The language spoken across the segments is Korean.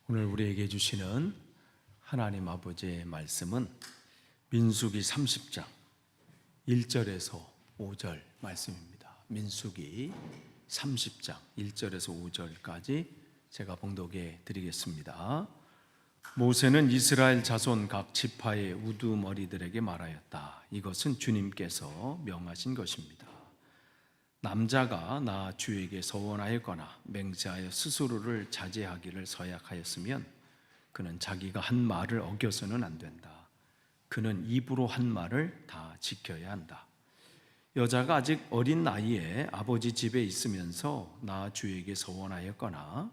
오늘 우리에게 주시는 하나님 아버지의 말씀은 민수기 30장 1절에서 5절 말씀입니다. 민수기 30장 1절에서 5절까지 제가 봉독해 드리겠습니다. 모세는 이스라엘 자손 각 지파의 우두머리들에게 말하였다. 이것은 주님께서 명하신 것입니다. 남자가 나 주에게 서원하였거나 맹세하여 스스로를 자제하기를 서약하였으면 그는 자기가 한 말을 어겨서는 안 된다. 그는 입으로 한 말을 다 지켜야 한다. 여자가 아직 어린 나이에 아버지 집에 있으면서 나 주에게 서원하였거나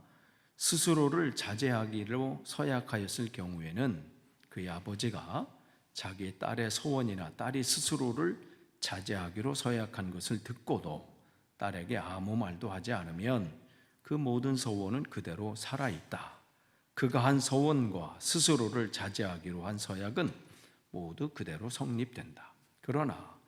스스로를 자제하기로 서약하였을 경우에는 그의 아버지가 자기 딸의 서원이나 딸이 스스로를 자제하기로 서약한 것을 듣고도 딸에게 아무 말도 하지 않으면 그 모든 서원은 그대로 살아있다. 그가 한 서원과 스스로를 자제하기로 한 서약은 모두 그대로 성립된다. 그러나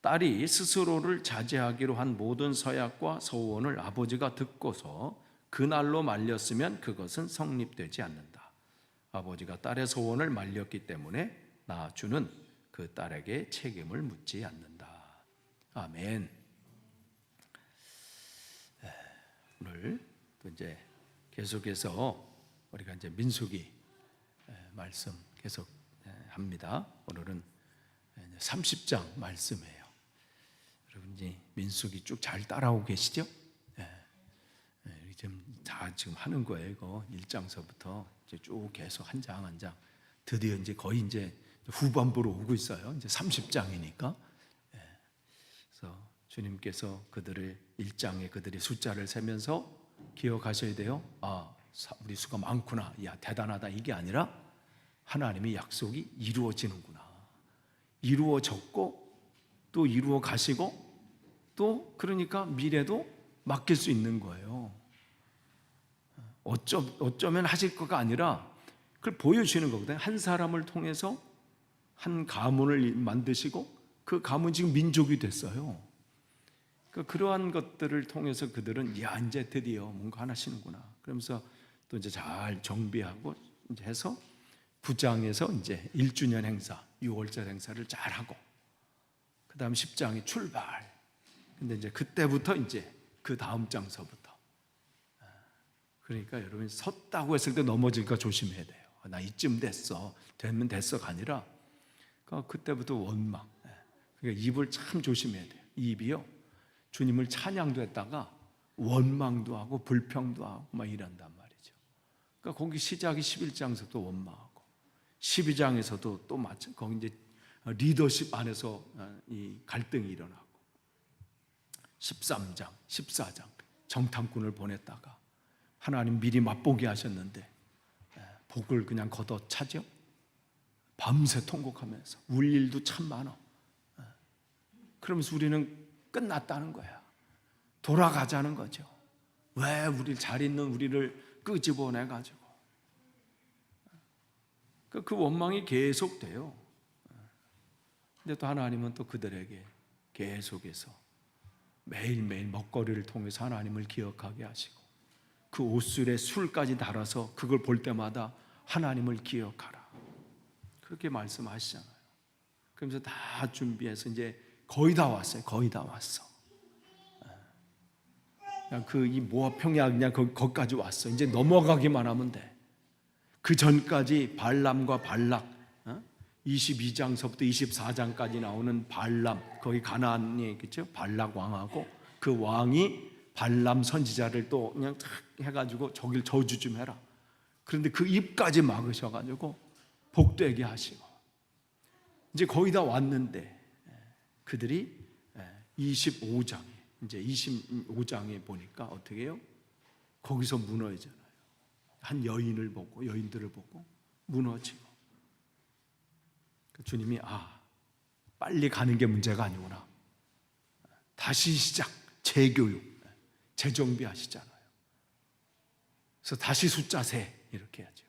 딸이 스스로를 자제하기로 한 모든 서약과 서원을 아버지가 듣고서 그날로 말렸으면 그것은 성립되지 않는다. 아버지가 딸의 서원을 말렸기 때문에 나주는 그 딸에게 책임을 묻지 않는다. 아멘. 오늘 또 이제 계속해서 우리가 이제 민수기 말씀 계속 합니다. 오늘은 30장 말씀이에요. 여러분 이제 민수기 쭉 잘 따라오고 계시죠? 지금 하는 거예요. 이거 1장서부터 이제 쭉 계속 한 장 한 장. 드디어 이제 거의 이제 후반부로 오고 있어요. 이제 30장이니까. 그래서 주님께서 그들을 1장에 그들의 숫자를 세면서 기억하셔야 돼요. 우리 수가 많구나. 야, 대단하다. 이게 아니라 하나님의 약속이 이루어지는구나. 이루어졌고 또 이루어 가시고 또 그러니까 미래도 맡길 수 있는 거예요. 어쩌면 하실 거가 아니라 그걸 보여주시는 거거든요. 한 사람을 통해서 한 가문을 만드시고 그 가문 지금 민족이 됐어요. 그러한 것들을 통해서 그들은 이제 드디어 뭔가 하나 하시는구나. 그러면서 또 이제 잘 정비하고 이제 해서 9장에서 이제 1주년 행사, 6월절 행사를 잘 하고 그 다음 10장이 출발. 근데 이제 그때부터 이제 그 다음 장서부터. 그러니까 여러분 섰다고 했을 때 넘어질까 조심해야 돼요. 나 이쯤 됐어. 되면 됐어가 아니라 그때부터 원망. 그러니까 입을 참 조심해야 돼요. 입이요. 주님을 찬양도 했다가 원망도 하고 불평도 하고 막 이런단 말이죠. 그러니까 거기 시작이 11장에서도 원망하고 12장에서도 또 거기 이제 리더십 안에서 이 갈등이 일어나고 13장, 14장 정탐꾼을 보냈다가 하나님 미리 맛보게 하셨는데 복을 그냥 걷어차죠. 밤새 통곡하면서 울 일도 참 많아. 그러면서 우리는 끝났다는 거야. 돌아가자는 거죠. 왜 우리 잘 있는 우리를 끄집어내가지고 그 원망이 계속돼요. 근데 또 하나님은 또 그들에게 계속해서 매일매일 먹거리를 통해서 하나님을 기억하게 하시고 그 옷술에 술까지 달아서 그걸 볼 때마다 하나님을 기억하라. 그렇게 말씀하시잖아요. 그러면서 다 준비해서 이제 거의 다 왔어요. 거의 다 왔어. 그냥 이 모압 평야 그냥 거기까지 왔어. 이제 넘어가기만 하면 돼. 그 전까지 발람과 발락 22장서부터 24장까지 나오는 발람, 거기 가나안에 있겠죠. 발락 왕하고 그 왕이 발람 선지자를 또 그냥 탁 해가지고 저길 저주 좀 해라. 그런데 그 입까지 막으셔가지고 복되게 하시고 이제 거의 다 왔는데 그들이 25장에 이제 25장에 보니까 어떻게 해요? 거기서 무너지잖아요. 한 여인들을 보고 무너지고 주님이 빨리 가는 게 문제가 아니구나. 다시 시작, 재교육, 재정비하시잖아요. 그래서 다시 숫자 세 이렇게 하죠.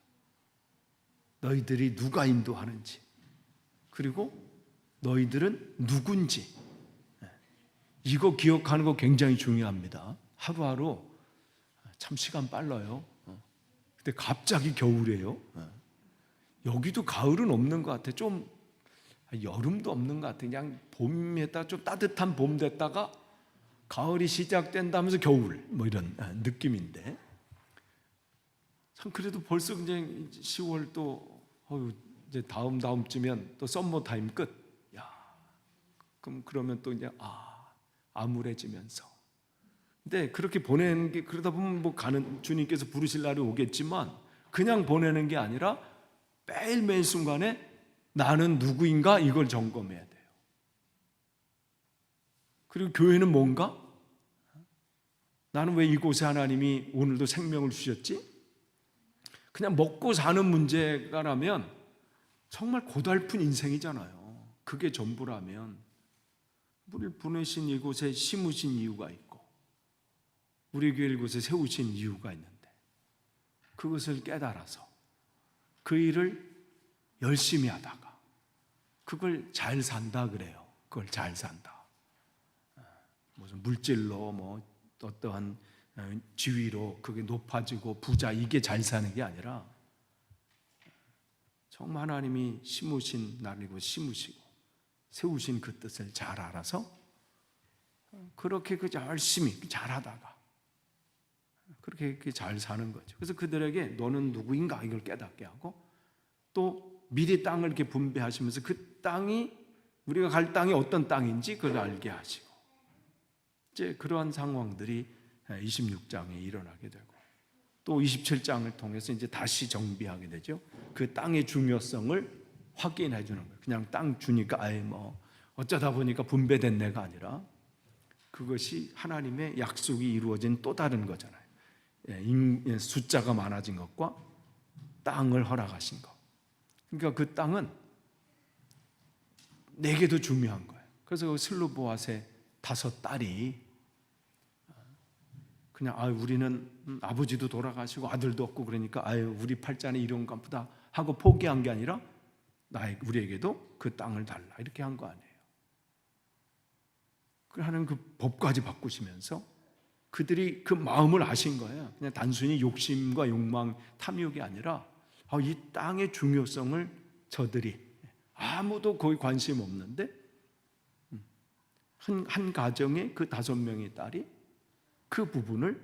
너희들이 누가 인도하는지 그리고 너희들은 누군지 이거 기억하는 거 굉장히 중요합니다. 하루하루 참 시간 빨라요. 근데 갑자기 겨울이에요. 여기도 가을은 없는 것 같아. 좀 여름도 없는 것 같아. 그냥 봄에다 좀 따뜻한 봄 됐다가 가을이 시작된다면서 겨울 뭐 이런 느낌인데, 참 그래도 벌써 이제 10월 또 이제 다음쯤이면 또 썸머 타임 끝. 야, 그러면 또 이제 암울해지면서. 근데 그렇게 보내는 게, 그러다 보면 뭐 가는 주님께서 부르실 날이 오겠지만 그냥 보내는 게 아니라 매일매일 순간에 나는 누구인가 이걸 점검해야 돼요. 그리고 교회는 뭔가? 나는 왜 이곳에 하나님이 오늘도 생명을 주셨지? 그냥 먹고 사는 문제가라면 정말 고달픈 인생이잖아요. 그게 전부라면 우리를 보내신 이곳에 심으신 이유가 있고 우리 교회 이곳에 세우신 이유가 있는데, 그것을 깨달아서 그 일을 열심히 하다가 그걸 잘 산다 그래요. 그걸 잘 산다. 무슨 물질로 뭐 어떠한 지위로 그게 높아지고 부자, 이게 잘 사는 게 아니라 정말 하나님이 심으신 날이고 심으시고 세우신 그 뜻을 잘 알아서 그렇게 열심히 잘하다가 그렇게 잘 사는 거죠. 그래서 그들에게 너는 누구인가 이걸 깨닫게 하고, 또 미리 땅을 이렇게 분배하시면서 그 땅이, 우리가 갈 땅이 어떤 땅인지 그걸 알게 하시고, 이제 그러한 상황들이 26장에 일어나게 되고, 또 27장을 통해서 이제 다시 정비하게 되죠. 그 땅의 중요성을 확인해 주는 거예요. 그냥 땅 주니까 뭐 어쩌다 보니까 분배된 내가 아니라 그것이 하나님의 약속이 이루어진 또 다른 거잖아요. 숫자가 많아진 것과 땅을 허락하신 것. 그러니까 그 땅은 내게도 중요한 거예요. 그래서 슬로보앗의 5딸이 그냥 우리는 아버지도 돌아가시고 아들도 없고 그러니까 우리 팔자는 이런가 보다 하고 포기한 게 아니라 우리에게도 그 땅을 달라 이렇게 한 거 아니에요. 하나님 그 법까지 바꾸시면서 그들이 그 마음을 아신 거예요. 그냥 단순히 욕심과 욕망, 탐욕이 아니라 이 땅의 중요성을 저들이, 아무도 거의 관심 없는데 한 가정의 그 5명의 딸이 그 부분을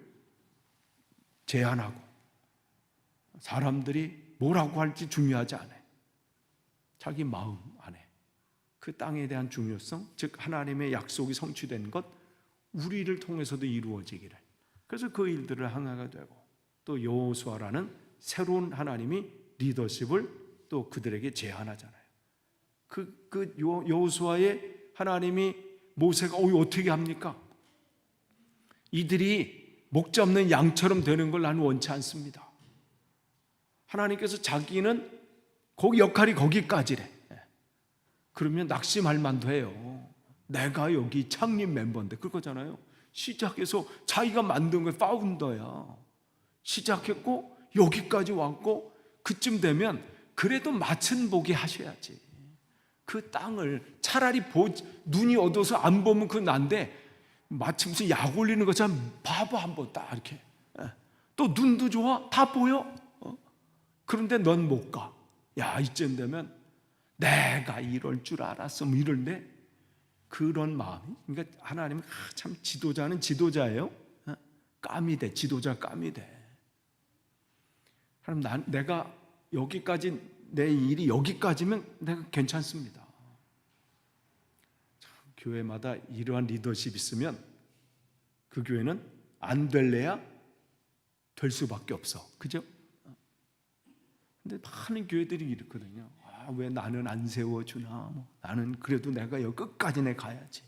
제안하고, 사람들이 뭐라고 할지 중요하지 않아요. 자기 마음 안에 그 땅에 대한 중요성, 즉 하나님의 약속이 성취된 것, 우리를 통해서도 이루어지기를. 그래서 그 일들을 항하게 되고, 또 여호수아라는 새로운 하나님이 리더십을 또 그들에게 제안하잖아요. 그 여호수아의 하나님이 모세가 어떻게 합니까? 이들이 목자 없는 양처럼 되는 걸 나는 원치 않습니다. 하나님께서 자기는 거기 역할이 거기까지래. 그러면 낙심할 만도 해요. 내가 여기 창립 멤버인데, 그거잖아요. 시작해서 자기가 만든 거예요. 파운더야. 시작했고 여기까지 왔고, 그쯤 되면 그래도 맛은 보게 하셔야지. 그 땅을 차라리 눈이 어두워서 안 보면 그건 난데, 마치 무슨 약 올리는 것처럼 봐봐 한번 딱 이렇게. 또 눈도 좋아, 다 보여. 그런데 넌 못 가. 야, 이쯤 되면 내가 이럴 줄 알았어 뭐 이런데, 그런 마음이, 그러니까 하나님은 참 지도자는 지도자예요. 깜이 돼. 지도자 깜이 돼. 하나님, 내가 여기까지, 내 일이 여기까지면 내가 괜찮습니다. 참, 교회마다 이러한 리더십이 있으면 그 교회는 안 될래야 될 수밖에 없어. 그죠? 근데 많은 교회들이 이렇거든요. 왜 나는 안 세워주나? 나는 그래도 내가 여기 끝까지 가야지.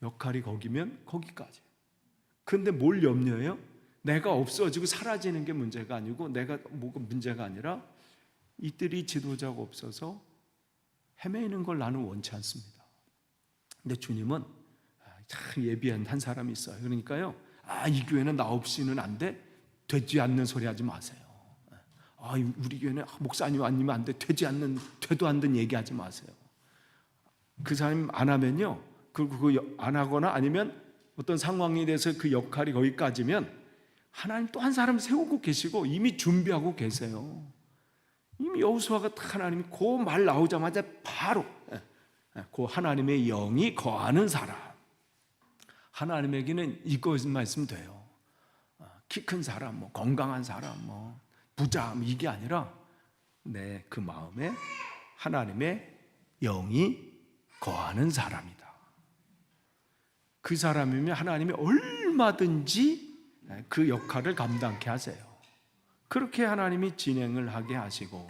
역할이 거기면 거기까지. 그런데 뭘 염려해요? 내가 없어지고 사라지는 게 문제가 아니고, 내가 뭐가 문제가 아니라 이들이 지도자가 없어서 헤매는 걸 나는 원치 않습니다. 근데 주님은 참 예비한 한 사람이 있어요. 그러니까요, 이 교회는 나 없이는 안 돼. 되지 않는 소리 하지 마세요. 우리 교회는 목사님 아니면 안 돼. 되도 않는 얘기하지 마세요. 그 사람 안 하면요, 그거 안 하거나 아니면 어떤 상황에 대해서 그 역할이 거기까지면 하나님 또 한 사람 세우고 계시고 이미 준비하고 계세요. 이미 여호수아가 딱 하나님이 그 말 나오자마자 바로 그 하나님의 영이 거하는 사람, 하나님에게는 이것만 있으면 돼요. 키 큰 사람, 뭐 건강한 사람, 뭐 부자, 이게 아니라 내 그 마음에 하나님의 영이 거하는 사람이다. 그 사람이면 하나님이 얼마든지 그 역할을 감당케 하세요. 그렇게 하나님이 진행을 하게 하시고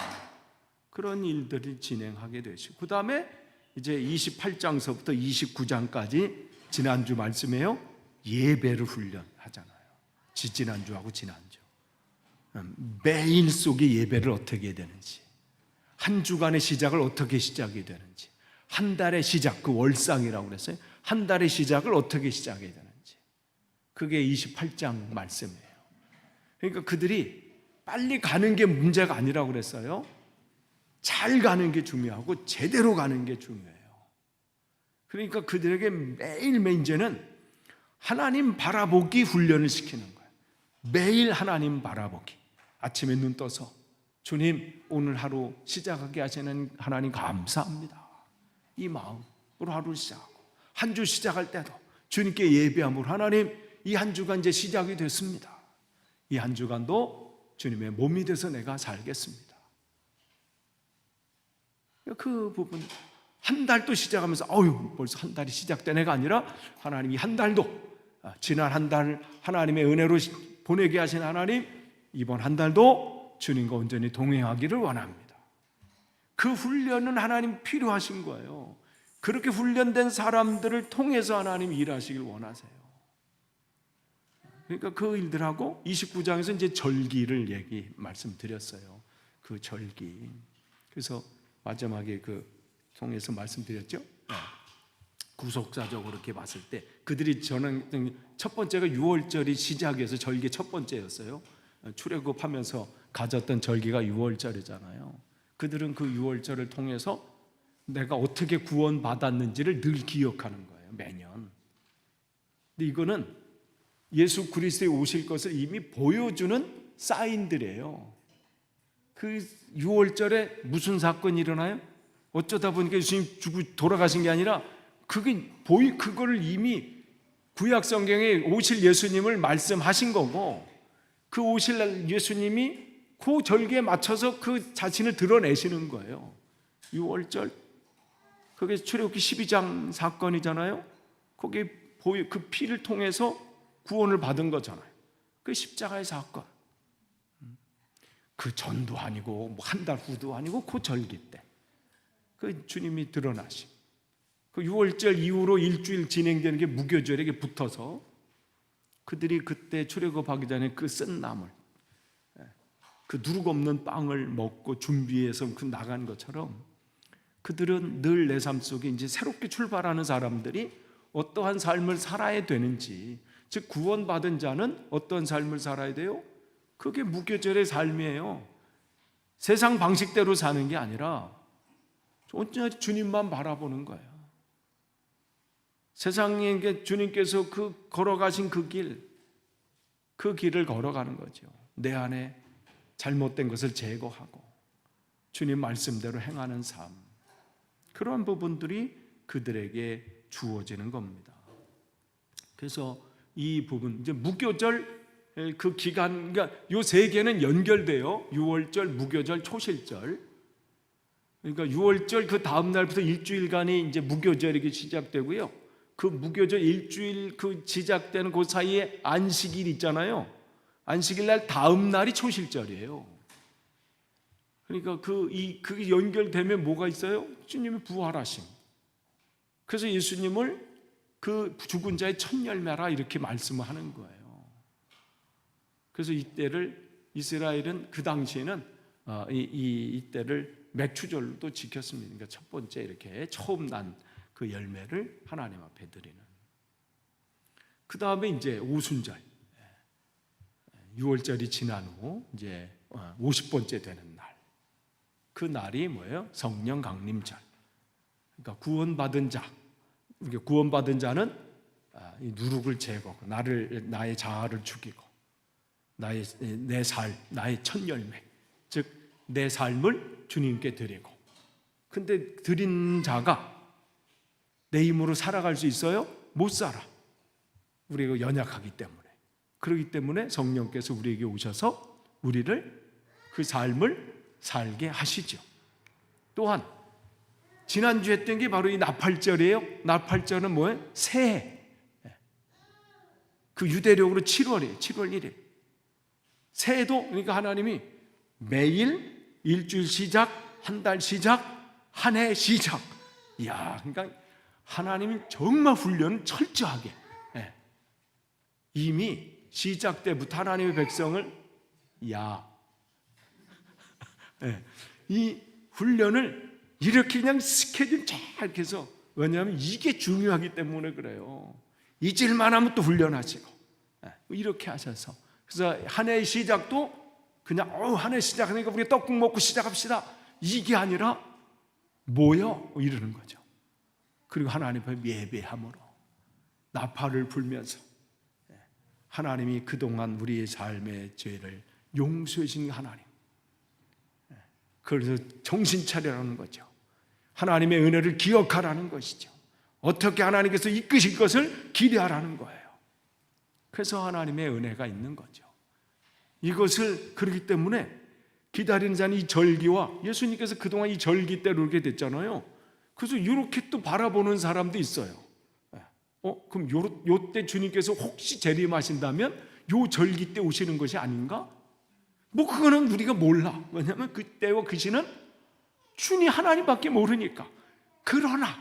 그런 일들을 진행하게 되시고, 그 다음에 이제 28장서부터 29장까지 지난주 말씀에요, 예배를 훈련하잖아요. 지난주하고 지난주 매일 속에 예배를 어떻게 해야 되는지, 한 주간의 시작을 어떻게 시작이 되는지, 한 달의 시작, 그 월상이라고 그랬어요. 한 달의 시작을 어떻게 시작해야 되는지, 그게 28장 말씀이에요. 그러니까 그들이 빨리 가는 게 문제가 아니라고 그랬어요. 잘 가는 게 중요하고 제대로 가는 게 중요해요. 그러니까 그들에게 매일매일 이제는 하나님 바라보기 훈련을 시키는 거예요. 매일 하나님 바라보기. 아침에 눈 떠서 주님, 오늘 하루 시작하게 하시는 하나님 감사합니다, 이 마음으로 하루를 시작하고, 한 주 시작할 때도 주님께 예배함으로 하나님, 이 한 주간 이제 시작이 됐습니다. 이 한 주간도 주님의 몸이 돼서 내가 살겠습니다. 그 부분, 한 달도 시작하면서 벌써 한 달이 시작된 애가 아니라 하나님이 한 달도, 지난 한 달 하나님의 은혜로 보내게 하신 하나님, 이번 한 달도 주님과 온전히 동행하기를 원합니다. 그 훈련은 하나님 필요하신 거예요. 그렇게 훈련된 사람들을 통해서 하나님 일하시길 원하세요. 그러니까 그 일들하고 29장에서 이제 절기를 말씀드렸어요. 그 절기. 그래서 마지막에 그 통해서 말씀드렸죠. 구속사적으로 이렇게 봤을 때 그들이 저는 첫 번째가 6월절이 시작해서 절기 첫 번째였어요. 출애굽하면서 가졌던 절기가 6월절이잖아요. 그들은 그 6월절을 통해서 내가 어떻게 구원받았는지를 늘 기억하는 거예요, 매년. 근데 이거는 예수 그리스도의 오실 것을 이미 보여주는 사인들이에요. 그 6월절에 무슨 사건이 일어나요? 어쩌다 보니까 예수님 돌아가신 게 아니라 그거를 이미 구약 성경에 오실 예수님을 말씀하신 거고, 그 오실 예수님이 그 절기에 맞춰서 그 자신을 드러내시는 거예요. 6월절, 그게 출애굽기 12장 사건이잖아요. 거기 그 피를 통해서 구원을 받은 거잖아요. 그 십자가의 사건. 그 전도 아니고 한 달 후도 아니고 그 절기 때 그 주님이 드러나신 그 6월절 이후로 일주일 진행되는 게 무교절에게 붙어서 그들이 그때 출애굽하기 전에 그 쓴 나물, 그 누룩 없는 빵을 먹고 준비해서 그 나간 것처럼 그들은 늘 내 삶 속에 이제 새롭게 출발하는 사람들이 어떠한 삶을 살아야 되는지, 즉 구원받은 자는 어떤 삶을 살아야 돼요? 그게 무교절의 삶이에요. 세상 방식대로 사는 게 아니라 언제나 주님만 바라보는 거예요. 세상에 주님께서 그 걸어가신 그 길을 걸어가는 거죠. 내 안에 잘못된 것을 제거하고 주님 말씀대로 행하는 삶, 그런 부분들이 그들에게 주어지는 겁니다. 그래서 이 부분, 이제 무교절 그 기간, 그러니까 요 세 개는 연결돼요. 6월절, 무교절, 초실절. 그러니까 6월절 그 다음 날부터 일주일간이 이제 무교절이 시작되고요. 그 무교절 일주일 그 시작되는 그 사이에 안식일 있잖아요. 안식일 날 다음 날이 초실절이에요. 그러니까 그게 연결되면 뭐가 있어요? 주님이 부활하심. 그래서 예수님을 그 죽은 자의 첫 열매라 이렇게 말씀을 하는 거예요. 그래서 이때를 이스라엘은 그 당시에는 이때를 맥추절도 지켰습니다. 그러니까 첫 번째 이렇게 처음 난 그 열매를 하나님 앞에 드리는. 그 다음에 이제 오순절, 6월절이 지난 후 이제 50번째 되는 날. 그 날이 뭐예요? 성령 강림절. 그러니까 구원받은 자, 구원받은 자는 이 누룩을 제거하고 나의 자아를 죽이고 나의 첫 열매, 즉 내 삶을 주님께 드리고, 근데 드린 자가 내 힘으로 살아갈 수 있어요? 못 살아. 우리가 연약하기 때문에. 그렇기 때문에 성령께서 우리에게 오셔서 우리를 그 삶을 살게 하시죠. 또한 지난주에 했던 게 바로 이 나팔절이에요. 나팔절은 뭐예요? 새해. 그 유대력으로 7월이에요. 7월 1일. 새해도 그러니까 하나님이 매일 일주일 시작, 한 달 시작, 한 해 시작. 이야, 그러니까 하나님이 정말 훈련을 철저하게, 이미 시작 때부터 하나님의 백성을 이 훈련을 이렇게 그냥 스케줄 잘 이렇게 해서, 왜냐하면 이게 중요하기 때문에 그래요. 잊을만 하면 또 훈련하시고 이렇게 하셔서, 그래서 한 해의 시작도 그냥 한 해 시작하니까 우리 떡국 먹고 시작합시다, 이게 아니라 모여 이러는 거죠. 그리고 하나님 앞에 예배함으로 나팔을 불면서 하나님이 그동안 우리의 삶의 죄를 용서해 주신 하나님, 그래서 정신 차리라는 거죠. 하나님의 은혜를 기억하라는 것이죠. 어떻게 하나님께서 이끄실 것을 기대하라는 거예요. 그래서 하나님의 은혜가 있는 거죠. 이것을, 그렇기 때문에 기다리는 자는 이 절기와, 예수님께서 그동안 이 절기 때로 이렇게 됐잖아요. 그래서 이렇게 또 바라보는 사람도 있어요. 그럼 요때 주님께서 혹시 재림하신다면 요 절기 때 오시는 것이 아닌가? 뭐 그거는 우리가 몰라. 왜냐하면 그때와 그 시는 주님 하나님밖에 모르니까. 그러나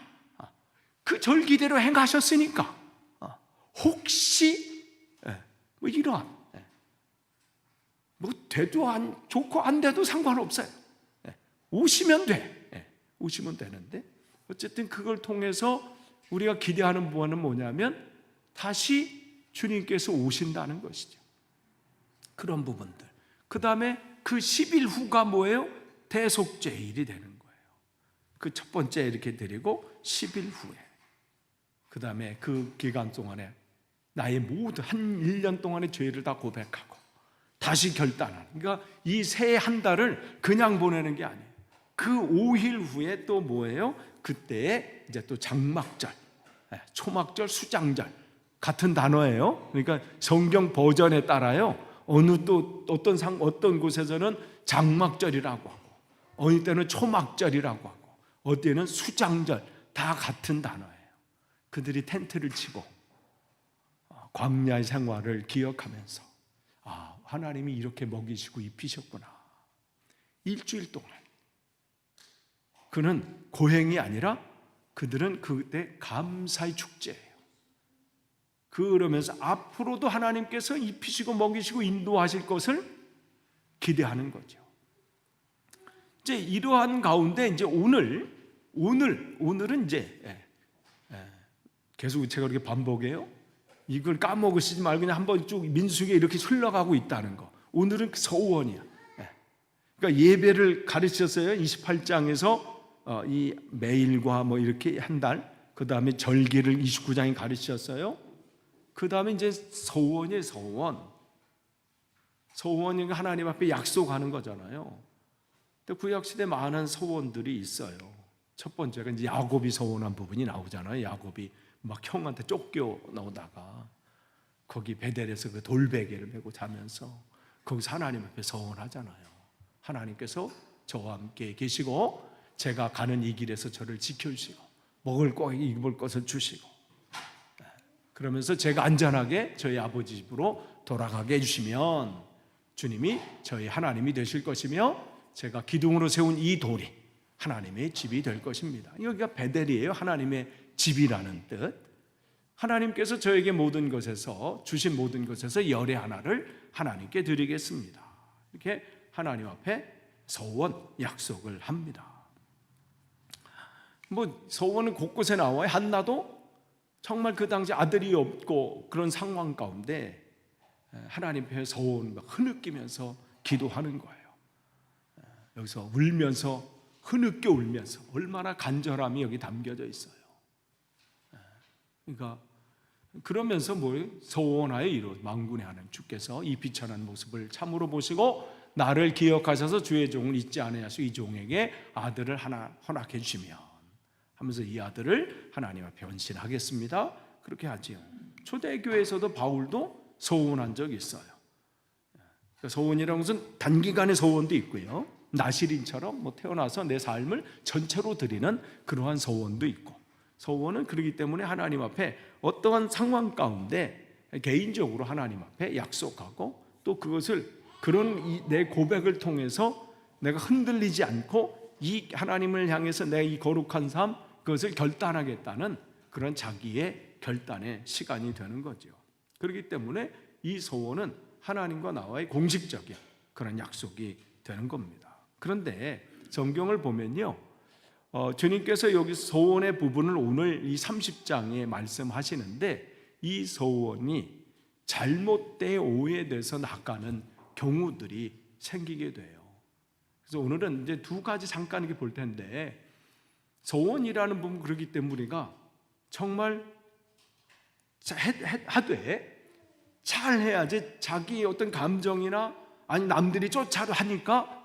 그 절기대로 행하셨으니까 혹시 뭐 이러한, 뭐 돼도 좋고 안 돼도 상관없어요. 오시면 돼. 오시면 되는데, 어쨌든 그걸 통해서 우리가 기대하는 부분은 뭐냐면 다시 주님께서 오신다는 것이죠. 그런 부분들. 그 다음에 그 10일 후가 뭐예요? 대속죄일이 되는 거예요. 그 첫 번째 이렇게 드리고 10일 후에, 그 다음에 그 기간 동안에 나의 모든 한 1년 동안의 죄를 다 고백하고 다시 결단하는, 그러니까 이 새 한 달을 그냥 보내는 게 아니에요. 그 5일 후에 또 뭐예요? 그때에 이제 또 장막절, 초막절, 수장절, 같은 단어예요. 그러니까 성경 버전에 따라요, 어느 또 어떤 곳에서는 장막절이라고 하고, 어느 때는 초막절이라고 하고, 어느 때는 수장절, 다 같은 단어예요. 그들이 텐트를 치고 광야의 생활을 기억하면서 하나님이 이렇게 먹이시고 입히셨구나. 일주일 동안 그는 고행이 아니라 그들은 그때 감사의 축제예요. 그러면서 앞으로도 하나님께서 입히시고 먹이시고 인도하실 것을 기대하는 거죠. 이제 이러한 가운데 이제 오늘은 이제 계속 제가 이렇게 반복해요. 이걸 까먹으시지 말고 그냥 한번 쭉 민수기에 이렇게 흘러가고 있다는 거. 오늘은 서원이야. 그러니까 예배를 가르쳤어요. 28장에서 이 매일과 뭐 이렇게 한 달, 그 다음에 절기를 29장에 가르쳤어요. 그 다음에 이제 서원이에요. 서원이 하나님 앞에 약속하는 거잖아요. 근데 구약시대 많은 서원들이 있어요. 첫 번째가 이제 야곱이 서원한 부분이 나오잖아요. 야곱이 막 형한테 쫓겨 나오다가 거기 베델에서 그 돌베개를 메고 자면서 거기서 하나님 앞에 서원하잖아요. 하나님께서 저와 함께 계시고 제가 가는 이 길에서 저를 지켜주시고 먹을 거 입을 것을 주시고, 그러면서 제가 안전하게 저희 아버지 집으로 돌아가게 해주시면 주님이 저희 하나님이 되실 것이며 제가 기둥으로 세운 이 돌이 하나님의 집이 될 것입니다. 여기가 베델이에요. 하나님의 집이라는 뜻. 하나님께서 저에게 모든 것에서 주신 모든 것에서 열의 하나를 하나님께 드리겠습니다. 이렇게 하나님 앞에 서원 약속을 합니다. 뭐 서원은 곳곳에 나와요. 한나도 정말 그 당시 아들이 없고 그런 상황 가운데 하나님 앞에 서원 막 흐느끼면서 기도하는 거예요. 여기서 울면서, 흐느껴 울면서, 얼마나 간절함이 여기 담겨져 있어요. 그러니까 그러면서 소원하여 이루 만군의 하나님 주께서 이 비천한 모습을 참으로 보시고 나를 기억하셔서 주의 종을 잊지 아니하시고 이 종에게 아들을 하나 허락해 주시면 하면서 이 아들을 하나님 앞에 헌신하겠습니다. 그렇게 하지요. 초대교회에서도 바울도 소원한 적이 있어요. 소원이라는 것은 단기간의 소원도 있고요, 나시린처럼 태어나서 내 삶을 전체로 드리는 그러한 소원도 있고, 소원은 그렇기 때문에 하나님 앞에 어떠한 상황 가운데 개인적으로 하나님 앞에 약속하고, 또 그것을 그런 내 고백을 통해서 내가 흔들리지 않고 이 하나님을 향해서 내 이 거룩한 삶, 그것을 결단하겠다는 그런 자기의 결단의 시간이 되는 거죠. 그렇기 때문에 이 소원은 하나님과 나와의 공식적인 그런 약속이 되는 겁니다. 그런데 성경을 보면요, 주님께서 여기 소원의 부분을 오늘 이 30장에 말씀하시는데, 이 소원이 잘못되어 오해돼서 나가는 경우들이 생기게 돼요. 그래서 오늘은 이제 두 가지 잠깐 이렇게 볼 텐데, 소원이라는 부분, 그렇기 때문에 우리가 정말 하되 잘 해야지, 자기 어떤 감정이나 아니 남들이 쫓아하니까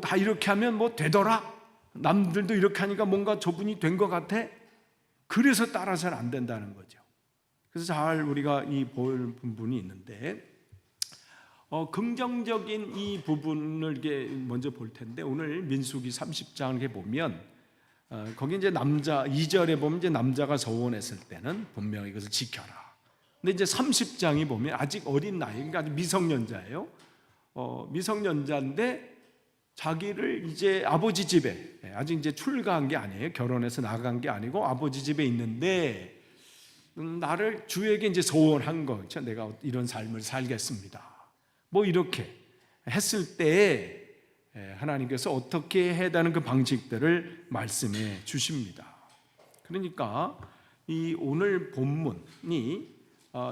다 이렇게 하면 되더라, 남들도 이렇게 하니까 뭔가 저분이 된 것 같아, 그래서 따라서는 안 된다는 거죠. 그래서 잘 우리가 이 볼 부분이 있는데, 긍정적인 이 부분을 이렇게 먼저 볼 텐데, 오늘 민수기 30장에 보면 거기 이제 남자 2절에 보면 이제 남자가 소원했을 때는 분명히 이것을 지켜라. 근데 이제 30장이 보면 아직 어린 나이, 그러니까 아직 미성년자예요. 미성년자인데 자기를 이제 아버지 집에, 아직 이제 출가한 게 아니에요. 결혼해서 나간 게 아니고 아버지 집에 있는데, 나를 주에게 이제 소원한 거죠. 내가 이런 삶을 살겠습니다. 이렇게 했을 때 하나님께서 어떻게 해야 되는 그 방식들을 말씀해 주십니다. 그러니까 이 오늘 본문이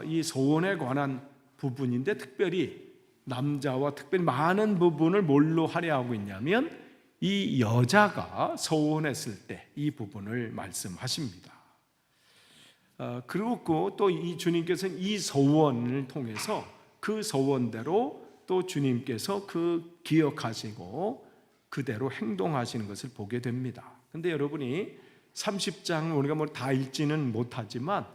이 소원에 관한 부분인데, 특별히 남자와 특별히 많은 부분을 뭘로 할애하고 있냐면 이 여자가 소원했을 때 이 부분을 말씀하십니다. 그리고 또 이 주님께서는 이 소원을 통해서 그 소원대로 또 주님께서 그 기억하시고 그대로 행동하시는 것을 보게 됩니다. 근데 여러분이 30장 우리가 다 읽지는 못하지만,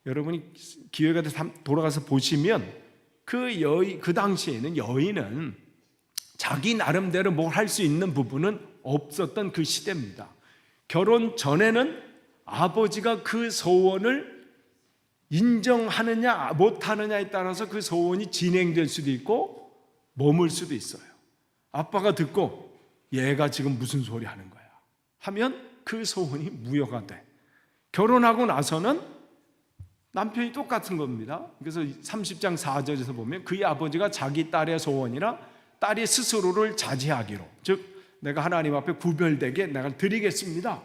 여러분이 기회가 돼서 돌아가서 보시면 그 당시에는 여인은 자기 나름대로 뭘 할 수 있는 부분은 없었던 그 시대입니다. 결혼 전에는 아버지가 그 소원을 인정하느냐 못하느냐에 따라서 그 소원이 진행될 수도 있고 머물 수도 있어요. 아빠가 듣고 얘가 지금 무슨 소리 하는 거야 하면 그 소원이 무효가 돼. 결혼하고 나서는 남편이 똑같은 겁니다. 그래서 30장 4절에서 보면 그의 아버지가 자기 딸의 소원이나 딸이 스스로를 자제하기로, 즉 내가 하나님 앞에 구별되게 내가 드리겠습니다,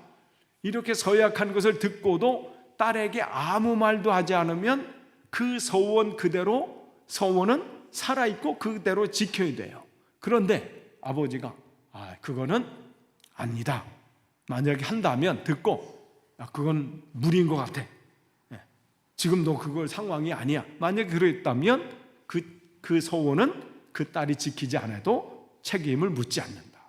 이렇게 서약한 것을 듣고도 딸에게 아무 말도 하지 않으면 그 소원 그대로, 소원은 살아있고 그대로 지켜야 돼요. 그런데 아버지가 그거는 아니다, 만약에 한다면 듣고 그건 무리인 것 같아, 지금 너 그걸 상황이 아니야, 만약에 그랬다면 그 소원은 그 딸이 지키지 않아도 책임을 묻지 않는다.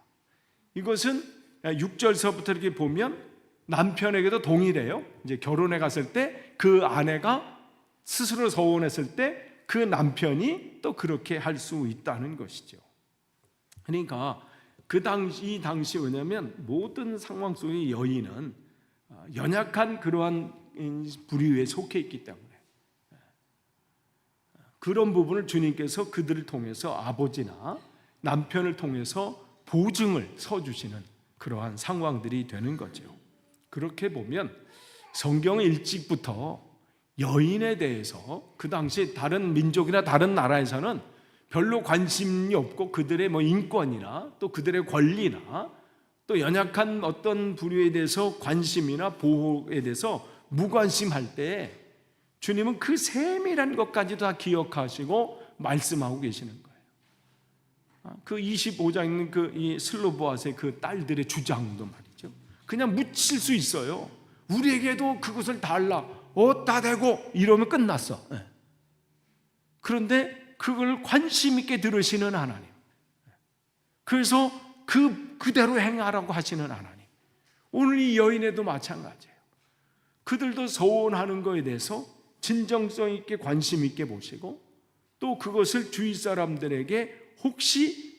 이것은 6절서부터 이렇게 보면 남편에게도 동일해요. 이제 결혼해 갔을 때 그 아내가 스스로 소원했을 때 그 남편이 또 그렇게 할 수 있다는 것이죠. 그러니까 이 당시 왜냐하면 모든 상황 속의 여인은 연약한 그러한 부류에 속해 있기 때문에, 그런 부분을 주님께서 그들을 통해서 아버지나 남편을 통해서 보증을 서주시는 그러한 상황들이 되는 거죠. 그렇게 보면 성경은 일찍부터 여인에 대해서 그 당시 다른 민족이나 다른 나라에서는 별로 관심이 없고, 그들의 인권이나 또 그들의 권리나 또 연약한 어떤 부류에 대해서 관심이나 보호에 대해서 무관심할 때 주님은 그 세밀한 것까지도 다 기억하시고 말씀하고 계시는 거예요. 그 25장 있는 이 슬로보아스의 그 딸들의 주장도 말이죠, 그냥 묻힐 수 있어요. 우리에게도 그것을 달라, 어디다 대고 이러면 끝났어. 그런데 그걸 관심 있게 들으시는 하나님, 그래서 그대로 행하라고 하시는 하나님, 오늘 이 여인에도 마찬가지예요. 그들도 소원하는 거에 대해서 진정성 있게 관심 있게 보시고, 또 그것을 주위 사람들에게 혹시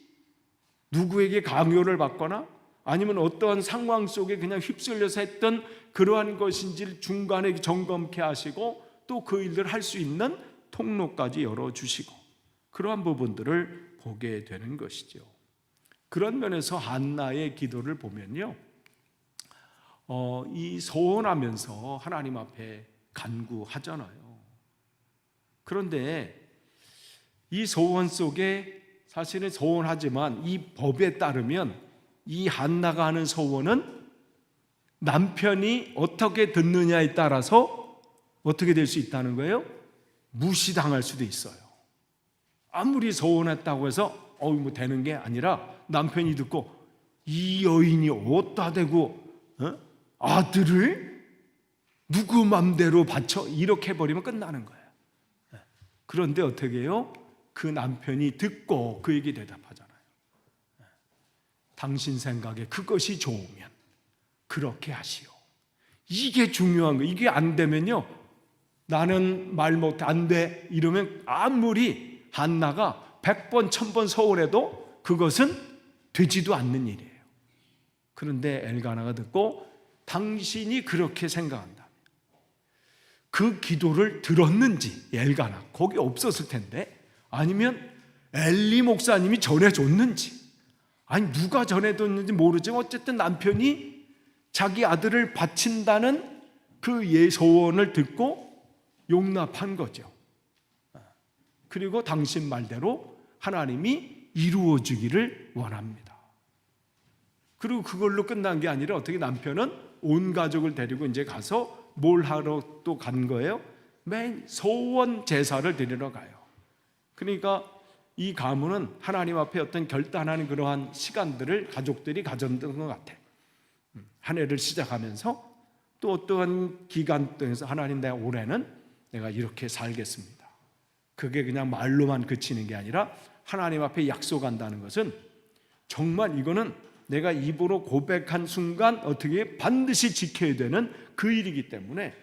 누구에게 강요를 받거나 아니면 어떠한 상황 속에 그냥 휩쓸려서 했던 그러한 것인지를 중간에 점검케 하시고, 또 그 일들을 할 수 있는 통로까지 열어주시고, 그러한 부분들을 보게 되는 것이죠. 그런 면에서 한나의 기도를 보면요, 이 소원하면서 하나님 앞에 간구하잖아요. 그런데 이 소원 속에 사실은 소원하지만 이 법에 따르면 이 한나가 하는 소원은 남편이 어떻게 듣느냐에 따라서 어떻게 될 수 있다는 거예요? 무시당할 수도 있어요. 아무리 소원했다고 해서 뭐 되는 게 아니라, 남편이 듣고 이 여인이 어디다 대고 아들을 누구 맘대로 바쳐, 이렇게 해버리면 끝나는 거예요. 그런데 어떻게 해요? 그 남편이 듣고 그에게 대답하잖아요. 당신 생각에 그것이 좋으면 그렇게 하시오. 이게 중요한 거예요. 이게 안 되면요, 나는 말 못해, 안 돼, 이러면 아무리 한나가 100번 1000번 서울해도 그것은 되지도 않는 일이에요. 그런데 엘가나가 듣고 당신이 그렇게 생각한다, 그 기도를 들었는지, 엘가나 거기 없었을 텐데, 아니면 엘리 목사님이 전해줬는지, 아니 누가 전해줬는지 모르지만 어쨌든 남편이 자기 아들을 바친다는 그 소원을 듣고 용납한 거죠. 그리고 당신 말대로 하나님이 이루어주기를 원합니다. 그리고 그걸로 끝난 게 아니라 어떻게 남편은 온 가족을 데리고 이제 가서 뭘 하러 또 간 거예요? 맨 소원 제사를 드리러 가요. 그러니까 이 가문은 하나님 앞에 어떤 결단하는 그러한 시간들을 가족들이 가졌던 것 같아. 한 해를 시작하면서 또 어떠한 기간 동안에서 하나님, 내가 올해는 내가 이렇게 살겠습니다. 그게 그냥 말로만 그치는 게 아니라 하나님 앞에 약속한다는 것은 정말 이거는 내가 입으로 고백한 순간 어떻게 반드시 지켜야 되는 그 일이기 때문에,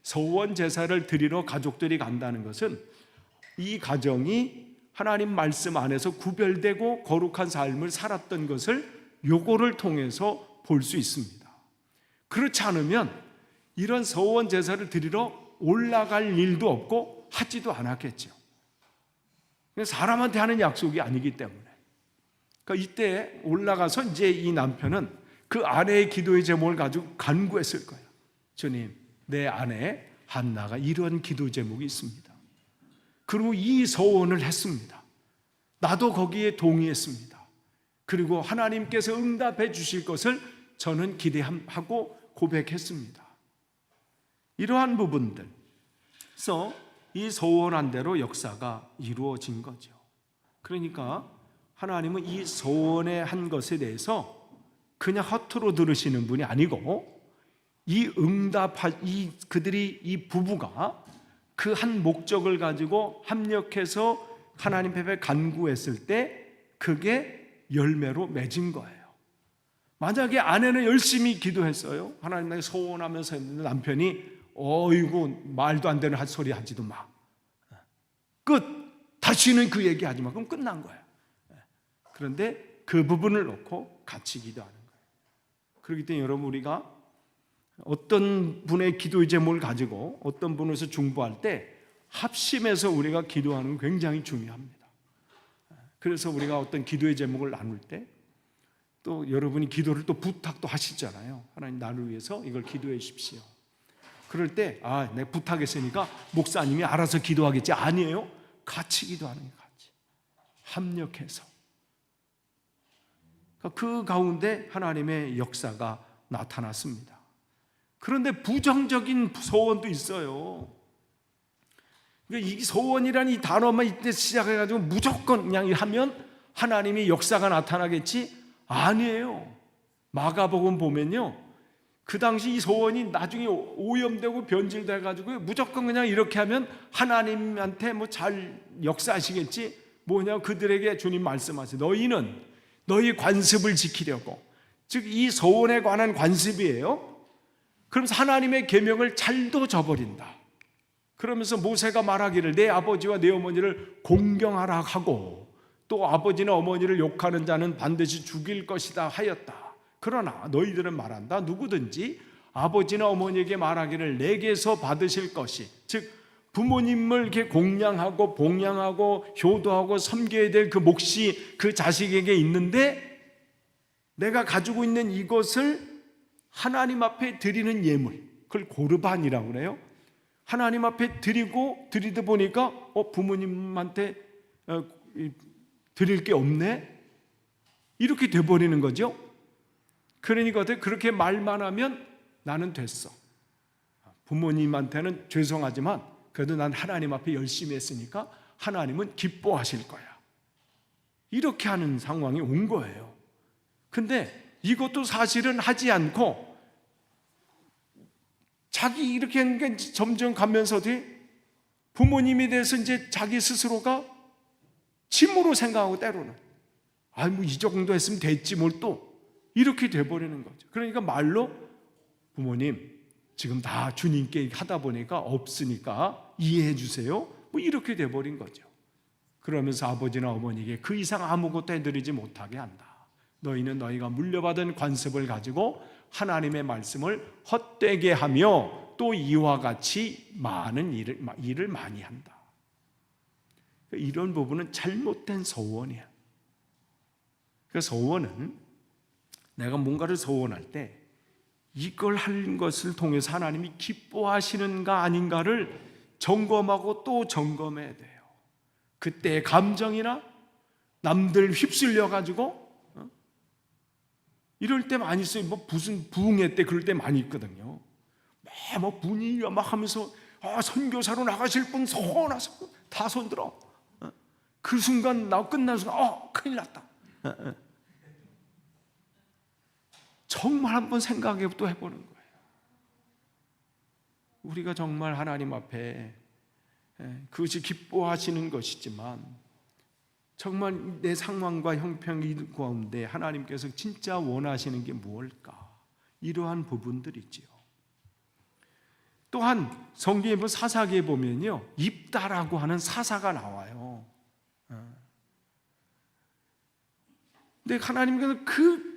소원 제사를 드리러 가족들이 간다는 것은 이 가정이 하나님 말씀 안에서 구별되고 거룩한 삶을 살았던 것을 요거를 통해서 볼 수 있습니다. 그렇지 않으면 이런 소원 제사를 드리러 올라갈 일도 없고 하지도 않았겠죠. 사람한테 하는 약속이 아니기 때문에. 그러니까 이때 올라가서 이제 이 남편은 그 아내의 기도의 제목을 가지고 간구했을 거예요. 주님, 내 아내 한나가 이런 기도 제목이 있습니다. 그리고 이 소원을 했습니다. 나도 거기에 동의했습니다. 그리고 하나님께서 응답해 주실 것을 저는 기대하고 고백했습니다. 이러한 부분들, 그래서 이 소원한 대로 역사가 이루어진 거죠. 그러니까 하나님은 이 소원의 한 것에 대해서 그냥 허투루 들으시는 분이 아니고, 그들이 이 부부가 그 한 목적을 가지고 합력해서 하나님 앞에 간구했을 때 그게 열매로 맺은 거예요. 만약에 아내는 열심히 기도했어요. 하나님 나에게 소원하면서 했는데 남편이 어이구 말도 안 되는 소리 하지도 마, 끝, 다시는 그 얘기 하지 마, 그럼 끝난 거예요. 그런데 그 부분을 놓고 같이 기도하는 거예요. 그렇기 때문에 여러분, 우리가 어떤 분의 기도의 제목을 가지고 어떤 분에서 중보할 때 합심해서 우리가 기도하는 건 굉장히 중요합니다. 그래서 우리가 어떤 기도의 제목을 나눌 때 또 여러분이 기도를 또 부탁도 하시잖아요. 하나님, 나를 위해서 이걸 기도해 주십시오. 그럴 때 내가 부탁했으니까 목사님이 알아서 기도하겠지, 아니에요. 같이 기도하는 게, 같이 합력해서. 그 가운데 하나님의 역사가 나타났습니다. 그런데 부정적인 소원도 있어요. 그러니까 이 소원이라는 이 단어만 이때 시작해가지고 무조건 그냥 하면 하나님의 역사가 나타나겠지? 아니에요. 마가복음 보면요, 그 당시 이 소원이 나중에 오염되고 변질돼 가지고 무조건 그냥 이렇게 하면 하나님한테 뭐 잘 역사하시겠지, 뭐냐, 그들에게 주님 말씀하세요. 너희는 너희 관습을 지키려고, 즉 이 소원에 관한 관습이에요. 그러면서 하나님의 계명을 잘도 저버린다. 그러면서 모세가 말하기를 내 아버지와 내 어머니를 공경하라 하고 또 아버지나 어머니를 욕하는 자는 반드시 죽일 것이다 하였다. 그러나 너희들은 말한다. 누구든지 아버지나 어머니에게 말하기를 내게서 받으실 것이, 즉 부모님을 이렇게 공양하고 봉양하고 효도하고 섬겨야 될 그 몫이 그 자식에게 있는데 내가 가지고 있는 이것을 하나님 앞에 드리는 예물, 그걸 고르반이라고 그래요. 하나님 앞에 드리다 보니까 부모님한테 드릴 게 없네, 이렇게 돼버리는 거죠. 그러니까 그렇게 말만 하면 나는 됐어, 부모님한테는 죄송하지만 그래도 난 하나님 앞에 열심히 했으니까 하나님은 기뻐하실 거야, 이렇게 하는 상황이 온 거예요. 근데 이것도 사실은 하지 않고 자기 이렇게 하는 게 점점 가면서 부모님에 대해서 이제 자기 스스로가 짐으로 생각하고, 때로는 뭐 이 정도 했으면 됐지 뭘 또, 이렇게 돼버리는 거죠. 그러니까 말로 부모님 지금 다 주님께 하다 보니까 없으니까 이해해 주세요, 뭐 이렇게 돼버린 거죠. 그러면서 아버지나 어머니에게 그 이상 아무것도 해드리지 못하게 한다. 너희는 너희가 물려받은 관습을 가지고 하나님의 말씀을 헛되게 하며 또 이와 같이 많은 일을 많이 한다. 이런 부분은 잘못된 소원이야. 그 소원은 내가 뭔가를 소원할 때 이걸 한 것을 통해서 하나님이 기뻐하시는가 아닌가를 점검하고 또 점검해야 돼요. 그때의 감정이나 남들 휩쓸려 가지고 이럴 때 많이 있어요. 뭐 무슨 부흥회 때 그럴 때 많이 있거든요. 뭐 분위기가 막 하면서 선교사로 나가실 분 소원하셔, 다 손들어. 그 순간 나 끝난 순간 큰일 났다. 정말 한번 생각해 또 해보는 거예요. 우리가 정말 하나님 앞에 그것이 기뻐하시는 것이지만 정말 내 상황과 형편이 가운데 하나님께서 진짜 원하시는 게 무엇일까? 이러한 부분들이지요. 또한 성경에 보면 사사기에 보면요, 입다라고 하는 사사가 나와요. 근데 하나님께서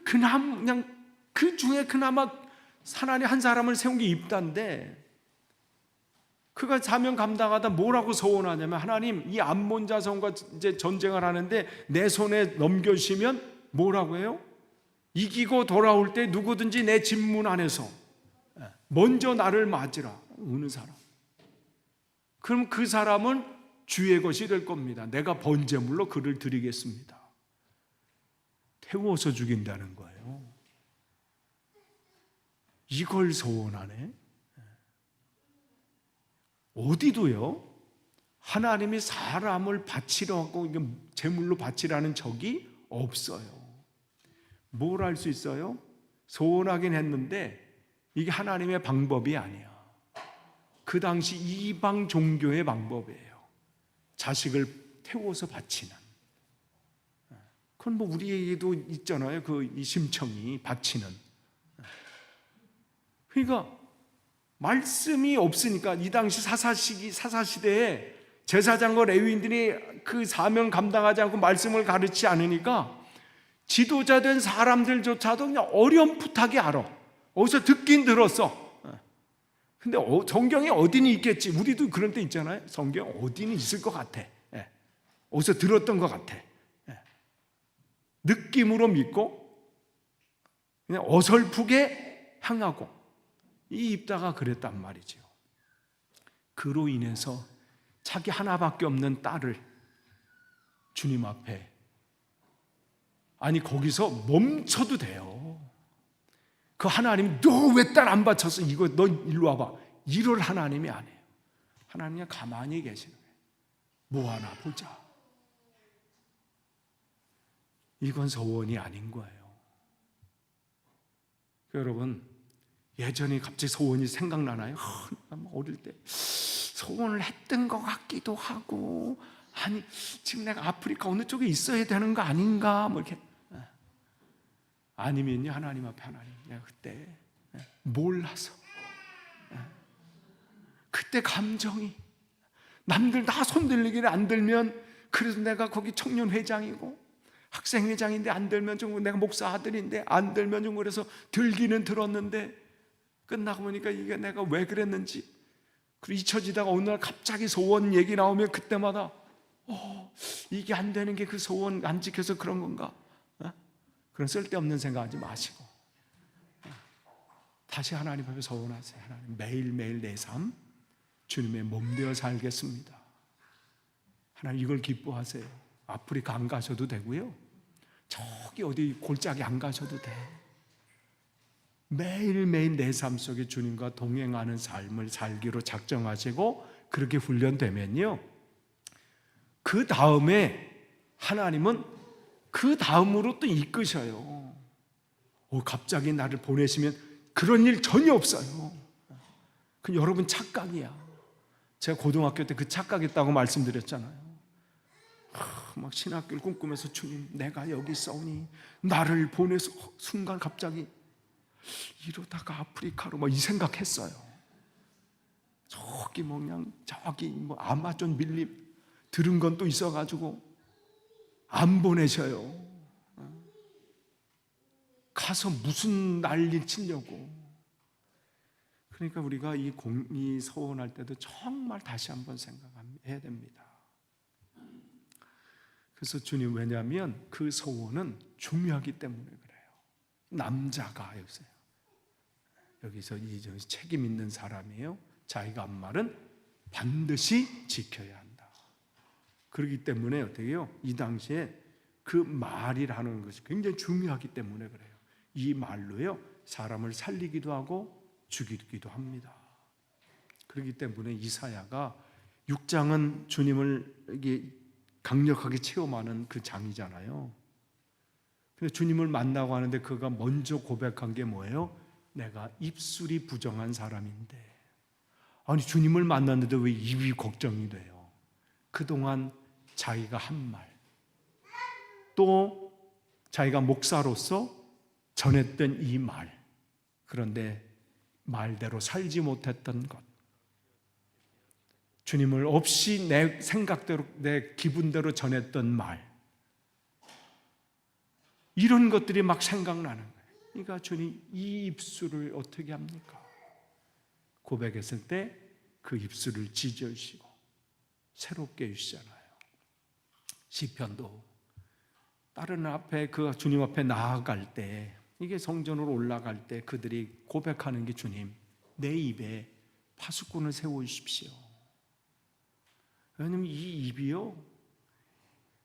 그냥 그 중에 그나마 하나님 한 사람을 세운 게 입다인데, 그가 사명 감당하다 뭐라고 소원하냐면, 하나님 이 암몬 자손과 이제 전쟁을 하는데 내 손에 넘겨주시면 뭐라고 해요? 이기고 돌아올 때 누구든지 내 집 문 안에서 먼저 나를 맞으라. 어느 사람? 그럼 그 사람은 주의 것이 될 겁니다. 내가 번제물로 그를 드리겠습니다. 태워서 죽인다는 거예요. 이걸 소원하네. 어디도요, 하나님이 사람을 바치라고 제물로 바치라는 적이 없어요. 뭘 할 수 있어요? 소원하긴 했는데 이게 하나님의 방법이 아니야. 그 당시 이방 종교의 방법이에요. 자식을 태워서 바치는. 그건 뭐 우리에게도 있잖아요. 이 심청이 바치는. 그러니까 말씀이 없으니까 이 당시 사사시대에 제사장과 레위인들이 그 사명 감당하지 않고 말씀을 가르치지 않으니까 지도자된 사람들조차도 그냥 어렴풋하게 알아. 어디서 듣긴 들었어. 근데 성경에 어디는 있겠지. 우리도 그런 때 있잖아요. 성경 어디는 있을 것 같아. 어디서 들었던 것 같아. 느낌으로 믿고 그냥 어설프게 향하고, 이 입다가 그랬단 말이죠. 그로 인해서 자기 하나밖에 없는 딸을 주님 앞에, 아니 거기서 멈춰도 돼요. 그 하나님, 너 왜 딸 안 바쳤어? 이거 너 일로 와봐. 이럴 하나님이 아니에요. 하나님이 가만히 계시는 거예요. 뭐 하나 보자. 이건 소원이 아닌 거예요. 여러분, 예전에 갑자기 소원이 생각나나요? 어릴 때 소원을 했던 것 같기도 하고, 아니 지금 내가 아프리카 어느 쪽에 있어야 되는 거 아닌가 뭐 이렇게. 아니면요, 하나님 앞에 하나님, 내가 그때 몰라서, 그때 감정이 남들 다 손들리기를 안 들면, 그래서 내가 거기 청년회장이고 학생회장인데 안 들면 좀, 내가 목사 아들인데 안 들면 좀, 그래서 들기는 들었는데 끝나고 보니까 이게 내가 왜 그랬는지, 그리고 잊혀지다가 어느 날 갑자기 소원 얘기 나오면 그때마다 이게 안 되는 게 그 소원 안 지켜서 그런 건가? 그런 쓸데없는 생각하지 마시고 다시 하나님 앞에 소원하세요. 하나님, 매일매일 내 삶 주님의 몸 되어 살겠습니다. 하나님, 이걸 기뻐하세요. 아프리카 안 가셔도 되고요, 저기 어디 골짜기 안 가셔도 돼. 매일매일 내 삶 속에 주님과 동행하는 삶을 살기로 작정하시고 그렇게 훈련되면요, 그 다음에 하나님은 그 다음으로 또 이끄셔요. 갑자기 나를 보내시면 그런 일 전혀 없어요. 그 여러분 착각이야. 제가 고등학교 때 그 착각했다고 말씀드렸잖아요. 막 신학교를 꿈꾸면서 주님, 내가 여기 있사오니 나를 보내서, 순간 갑자기 이러다가 아프리카로 막 이 생각했어요. 저기 그냥 저기 아마존 밀림 들은 건 또 있어가지고 안 보내셔요. 가서 무슨 난리 치려고. 그러니까 우리가 이 소원할 때도 정말 다시 한번 생각해야 됩니다. 그래서 주님, 왜냐하면 그 소원은 중요하기 때문에 그래요. 남자가 여기서 이 책임 있는 사람이에요. 자기가 한 말은 반드시 지켜야 한다. 그렇기 때문에 어떻게 해요? 이 당시에 그 말이라는 것이 굉장히 중요하기 때문에 그래요. 이 말로요, 사람을 살리기도 하고 죽이기도 합니다. 그렇기 때문에 이사야가 6장은 주님을 이게 강력하게 체험하는 그 장이잖아요. 근데 주님을 만나고 하는데 그가 먼저 고백한 게 뭐예요? 내가 입술이 부정한 사람인데. 아니, 주님을 만났는데 왜 입이 걱정이 돼요? 그동안 자기가 한 말, 또 자기가 목사로서 전했던 이 말, 그런데 말대로 살지 못했던 것, 주님을 없이 내 생각대로, 내 기분대로 전했던 말, 이런 것들이 막 생각나는 거예요. 그러니까 주님, 이 입술을 어떻게 합니까? 고백했을 때 그 입술을 찢어주시고 새롭게 해주시잖아요. 시편도 다른 앞에, 그 주님 앞에 나아갈 때, 이게 성전으로 올라갈 때 그들이 고백하는 게, 주님, 내 입에 파수꾼을 세워주십시오. 왜냐하면 이 입이요,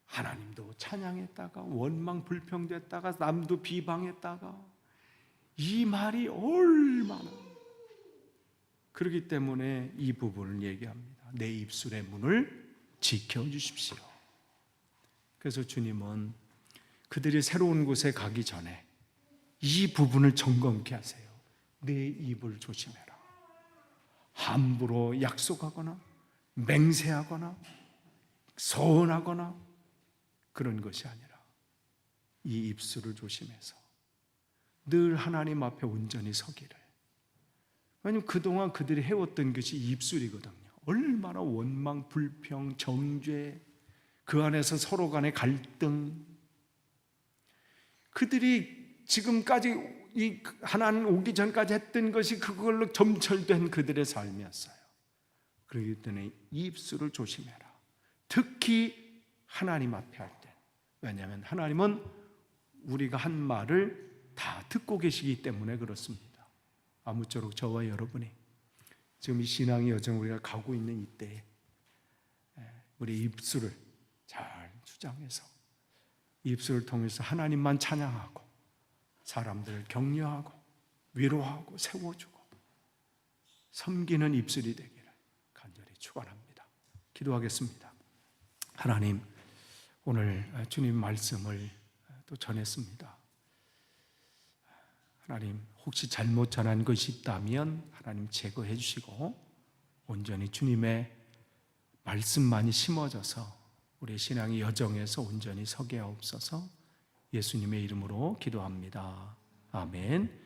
하나님도 찬양했다가 원망 불평됐다가 남도 비방했다가, 이 말이 얼마나, 그렇기 때문에 이 부분을 얘기합니다. 내 입술의 문을 지켜주십시오. 그래서 주님은 그들이 새로운 곳에 가기 전에 이 부분을 점검케 하세요. 내 입을 조심해라. 함부로 약속하거나 맹세하거나 서운하거나 그런 것이 아니라 이 입술을 조심해서 늘 하나님 앞에 온전히 서기를. 왜냐하면 그동안 그들이 해왔던 것이 입술이거든요. 얼마나 원망, 불평, 정죄, 그 안에서 서로 간의 갈등, 그들이 지금까지 이 하나님 오기 전까지 했던 것이 그걸로 점철된 그들의 삶이었어요. 그렇기 때문에 입술을 조심해라. 특히 하나님 앞에 할 때. 왜냐하면 하나님은 우리가 한 말을 다 듣고 계시기 때문에 그렇습니다. 아무쪼록 저와 여러분이 지금 이 신앙의 여정 우리가 가고 있는 이때에 우리 입술을 잘 주장해서 입술을 통해서 하나님만 찬양하고 사람들을 격려하고 위로하고 세워주고 섬기는 입술이 되기를 간절히 축원합니다. 기도하겠습니다. 하나님, 오늘 주님 말씀을 또 전했습니다. 하나님 혹시 잘못 전한 것이 있다면 하나님 제거해 주시고 온전히 주님의 말씀만이 심어져서 우리의 신앙의 여정에서 온전히 서게 하옵소서. 예수님의 이름으로 기도합니다. 아멘.